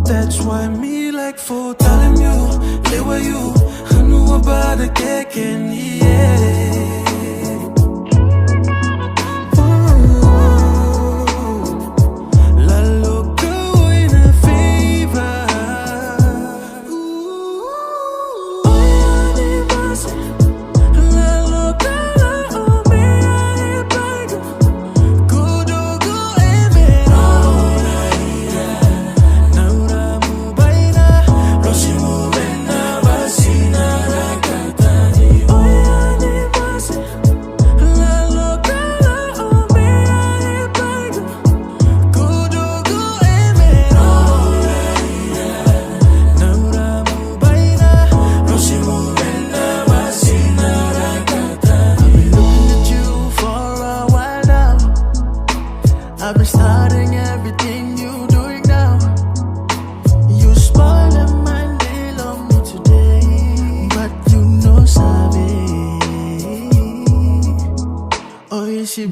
That's why me like for telling you, live with you. I knew about the cake and yeah. La loca in a fever. La loca la me I pago. Kudo go emero. Naura mu baina, roshi mu bena basina rakatani. Oyani base. La loca la me I pago. Kudo go emero. Naura mu baina, roshi mu bena basina rakatani. I've been looking at you for a while now. I've been starting everything you doing now. You spoiling my day on me today, but you know sabe. Oh, yeah, she